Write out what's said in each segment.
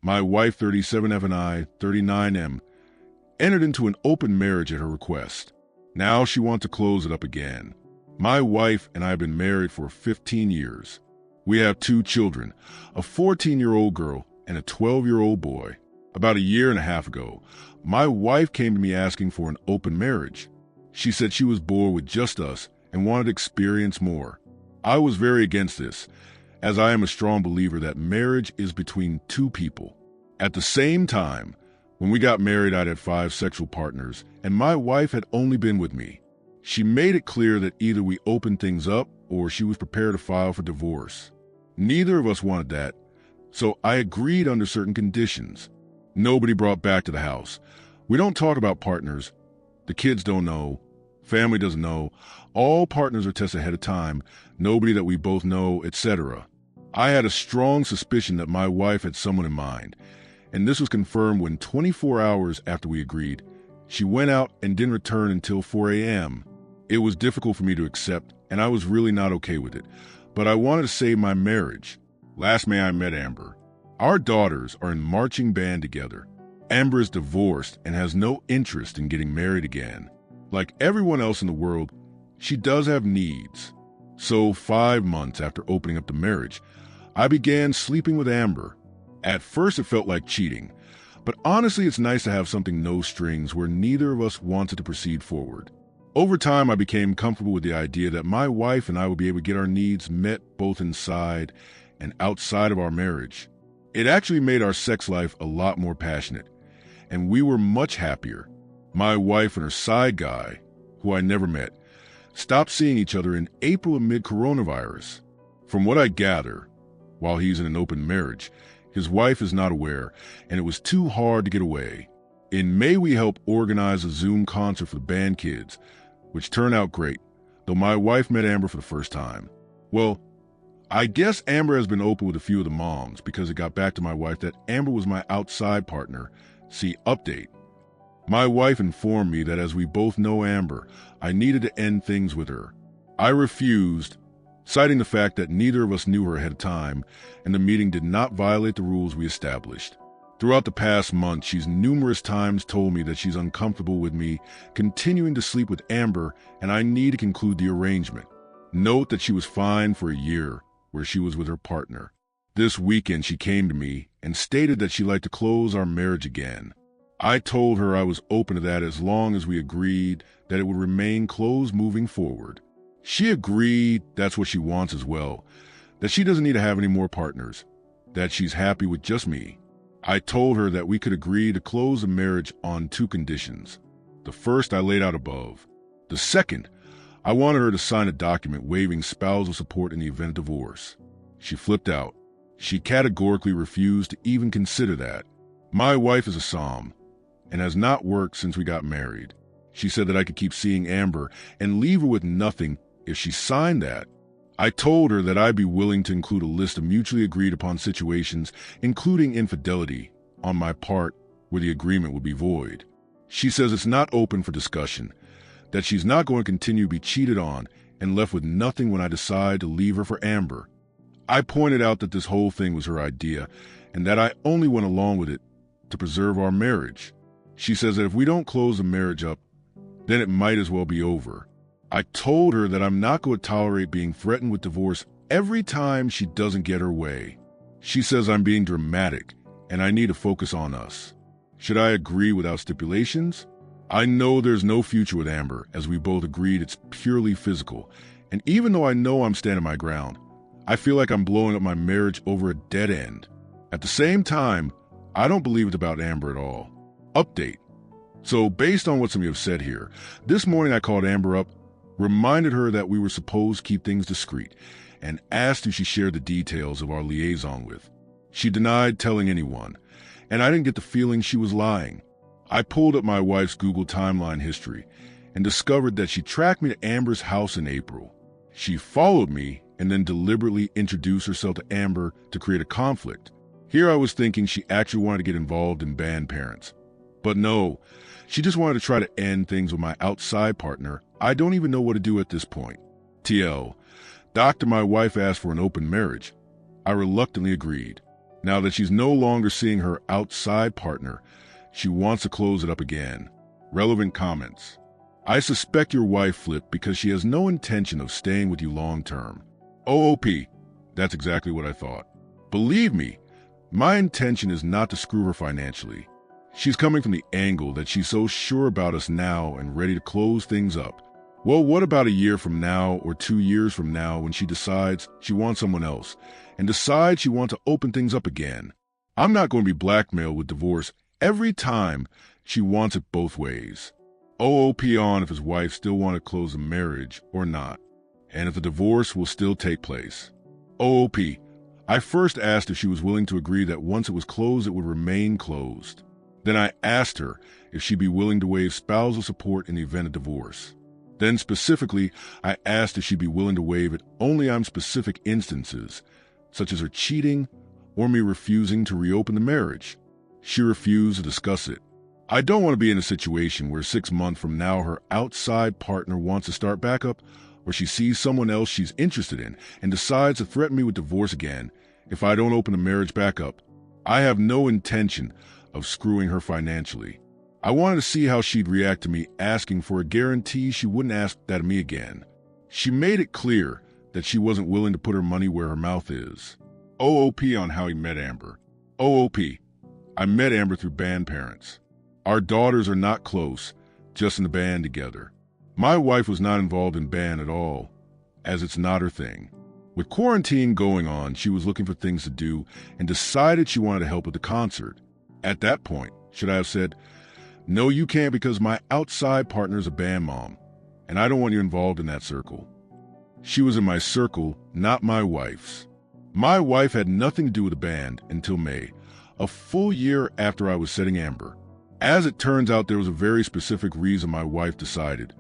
My wife, 37F, and I, 39M, entered into an open marriage at her request. Now she wants to close it up again. My wife and I have been married for 15 years. We have 2 children, a 14-year-old girl and a 12-year-old boy. About a year and a half ago, my wife came to me asking for an open marriage. She said she was bored with just us and wanted to experience more. I was very against this, as I am a strong believer that marriage is between 2 people. At the same time, when we got married, I'd had 5 sexual partners, and my wife had only been with me. She made it clear that either we opened things up or she was prepared to file for divorce. Neither of us wanted that, so I agreed under certain conditions. Nobody brought back to the house. We don't talk about partners. The kids don't know. Family doesn't know. All partners are tested ahead of time. Nobody that we both know, etc. I had a strong suspicion that my wife had someone in mind, and this was confirmed when 24 hours after we agreed, she went out and didn't return until 4 a.m. It was difficult for me to accept, and I was really not okay with it, but I wanted to save my marriage. Last May I met Amber. Our daughters are in marching band together. Amber is divorced and has no interest in getting married again. Like everyone else in the world, she does have needs. So 5 months after opening up the marriage, I began sleeping with Amber. At first it felt like cheating, but honestly it's nice to have something no strings where neither of us wanted to proceed forward. Over time I became comfortable with the idea that my wife and I would be able to get our needs met both inside and outside of our marriage. It actually made our sex life a lot more passionate, and we were much happier. My wife and her side guy, who I never met, stopped seeing each other in April amid coronavirus. From what I gather, while he's in an open marriage, his wife is not aware, and it was too hard to get away. In May, we helped organize a Zoom concert for the band kids, which turned out great, though my wife met Amber for the first time. Well, I guess Amber has been open with a few of the moms because it got back to my wife that Amber was my outside partner. See update. My wife informed me that as we both know Amber, I needed to end things with her. I refused, citing the fact that neither of us knew her ahead of time, and the meeting did not violate the rules we established. Throughout the past month, she's numerous times told me that she's uncomfortable with me continuing to sleep with Amber, and I need to conclude the arrangement. Note that she was fine for a year, where she was with her partner. This weekend, she came to me and stated that she'd like to close our marriage again. I told her I was open to that as long as we agreed that it would remain closed moving forward. She agreed that's what she wants as well, that she doesn't need to have any more partners, that she's happy with just me. I told her that we could agree to close the marriage on 2 conditions. The first I laid out above. The second, I wanted her to sign a document waiving spousal support in the event of divorce. She flipped out. She categorically refused to even consider that. My wife is a Psalm and has not worked since we got married. She said that I could keep seeing Amber and leave her with nothing if she signed that. I told her that I'd be willing to include a list of mutually agreed upon situations, including infidelity, on my part where the agreement would be void. She says it's not open for discussion, that she's not going to continue to be cheated on and left with nothing when I decide to leave her for Amber. I pointed out that this whole thing was her idea and that I only went along with it to preserve our marriage. She says that if we don't close the marriage up, then it might as well be over. I told her that I'm not going to tolerate being threatened with divorce every time she doesn't get her way. She says I'm being dramatic and I need to focus on us. Should I agree without stipulations? I know there's no future with Amber, as we both agreed it's purely physical, and even though I know I'm standing my ground, I feel like I'm blowing up my marriage over a dead end. At the same time, I don't believe it's about Amber at all. Update. So based on what some of you have said here, this morning I called Amber up, reminded her that we were supposed to keep things discreet, and asked if she shared the details of our liaison with. She denied telling anyone, and I didn't get the feeling she was lying. I pulled up my wife's Google timeline history and discovered that she tracked me to Amber's house in April. She followed me and then deliberately introduced herself to Amber to create a conflict. Here I was thinking she actually wanted to get involved in band parents. But no, she just wanted to try to end things with my outside partner. I don't even know what to do at this point. TL. Doctor, my wife asked for an open marriage. I reluctantly agreed. Now that she's no longer seeing her outside partner, she wants to close it up again. Relevant comments. I suspect your wife flipped because she has no intention of staying with you long term. OOP. That's exactly what I thought. Believe me, my intention is not to screw her financially. She's coming from the angle that she's so sure about us now and ready to close things up. Well, what about a year from now or 2 years from now when she decides she wants someone else and decides she wants to open things up again? I'm not going to be blackmailed with divorce every time she wants it both ways. OOP on if his wife still want to close the marriage or not, and if the divorce will still take place. OOP, I first asked if she was willing to agree that once it was closed, it would remain closed. Then I asked her if she'd be willing to waive spousal support in the event of divorce. Then specifically, I asked if she'd be willing to waive it only on specific instances, such as her cheating or me refusing to reopen the marriage. She refused to discuss it. I don't want to be in a situation where 6 months from now her outside partner wants to start back up, or she sees someone else she's interested in and decides to threaten me with divorce again if I don't open the marriage back up. I have no intention of screwing her financially. I wanted to see how she'd react to me asking for a guarantee she wouldn't ask that of me again. She made it clear that she wasn't willing to put her money where her mouth is. OOP on how he met Amber. OOP, I met Amber through band parents. Our daughters are not close, just in the band together. My wife was not involved in band at all, as it's not her thing. With quarantine going on, she was looking for things to do and decided she wanted to help with the concert. At that point, should I have said, "No, you can't because my outside partner's a band mom, and I don't want you involved in that circle"? She was in my circle, not my wife's. My wife had nothing to do with the band until May, a full year after I was setting Amber. As it turns out, there was a very specific reason my wife decided,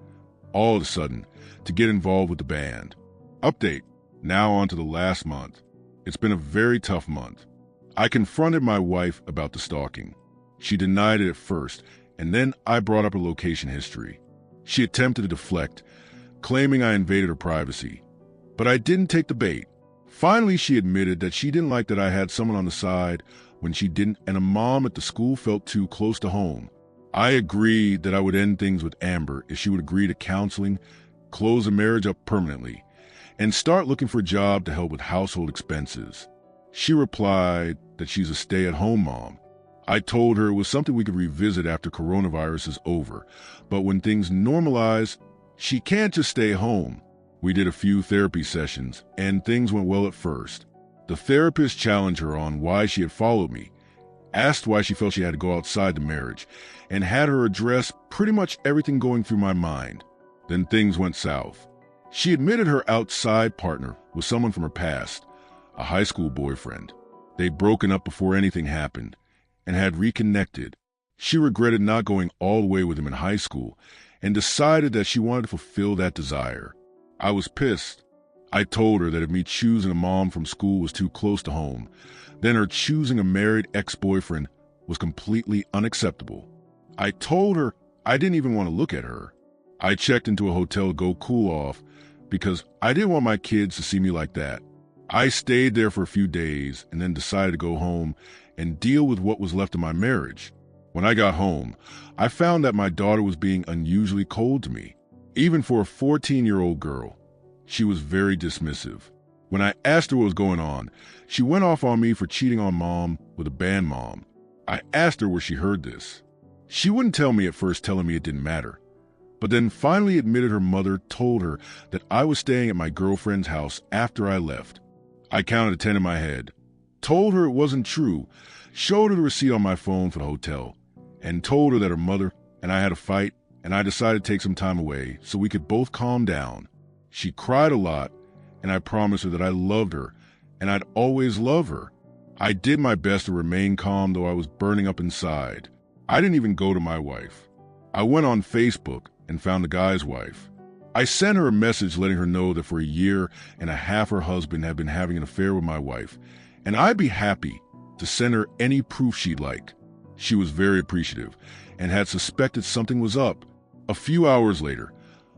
all of a sudden, to get involved with the band. Update. Now on to the last month. It's been a very tough month. I confronted my wife about the stalking. She denied it at first, and then I brought up her location history. She attempted to deflect, claiming I invaded her privacy. But I didn't take the bait. Finally, she admitted that she didn't like that I had someone on the side when she didn't, and a mom at the school felt too close to home. I agreed that I would end things with Amber if she would agree to counseling, close the marriage up permanently, and start looking for a job to help with household expenses. She replied that she's a stay-at-home mom. I told her it was something we could revisit after coronavirus is over, but when things normalize, she can't just stay home. We did a few therapy sessions, and things went well at first. The therapist challenged her on why she had followed me, asked why she felt she had to go outside the marriage, and had her address pretty much everything going through my mind. Then things went south. She admitted her outside partner was someone from her past, a high school boyfriend. They'd broken up before anything happened and had reconnected. She regretted not going all the way with him in high school and decided that she wanted to fulfill that desire. I was pissed. I told her that if me choosing a mom from school was too close to home, then her choosing a married ex-boyfriend was completely unacceptable. I told her I didn't even want to look at her. I checked into a hotel to go cool off because I didn't want my kids to see me like that. I stayed there for a few days and then decided to go home and deal with what was left of my marriage. When I got home, I found that my daughter was being unusually cold to me. Even for a 14-year-old girl, she was very dismissive. When I asked her what was going on, she went off on me for cheating on mom with a band mom. I asked her where she heard this. She wouldn't tell me at first, telling me it didn't matter, but then finally admitted her mother told her that I was staying at my girlfriend's house after I left. I counted to 10 in my head, told her it wasn't true, showed her the receipt on my phone for the hotel, and told her that her mother and I had a fight, and I decided to take some time away so we could both calm down. She cried a lot, and I promised her that I loved her, and I'd always love her. I did my best to remain calm, though I was burning up inside. I didn't even go to my wife. I went on Facebook and found the guy's wife. I sent her a message letting her know that for a year and a half her husband had been having an affair with my wife, and I'd be happy to send her any proof she'd like. She was very appreciative and had suspected something was up. A few hours later,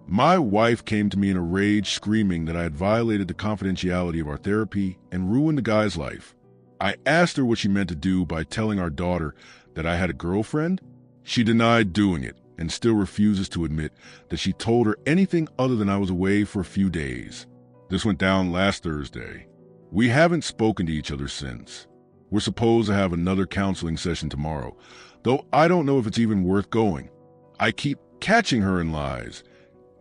my wife came to me in a rage, screaming that I had violated the confidentiality of our therapy and ruined the guy's life. I asked her what she meant to do by telling our daughter that I had a girlfriend. She denied doing it and still refuses to admit that she told her anything other than I was away for a few days. This went down last Thursday. We haven't spoken to each other since. We're supposed to have another counseling session tomorrow, though I don't know if it's even worth going. I keep catching her in lies,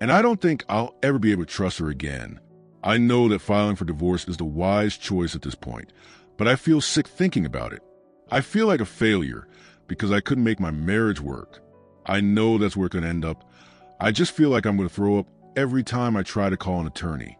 and I don't think I'll ever be able to trust her again. I know that filing for divorce is the wise choice at this point, but I feel sick thinking about it. I feel like a failure because I couldn't make my marriage work. I know that's where it could end up. I just feel like I'm going to throw up every time I try to call an attorney.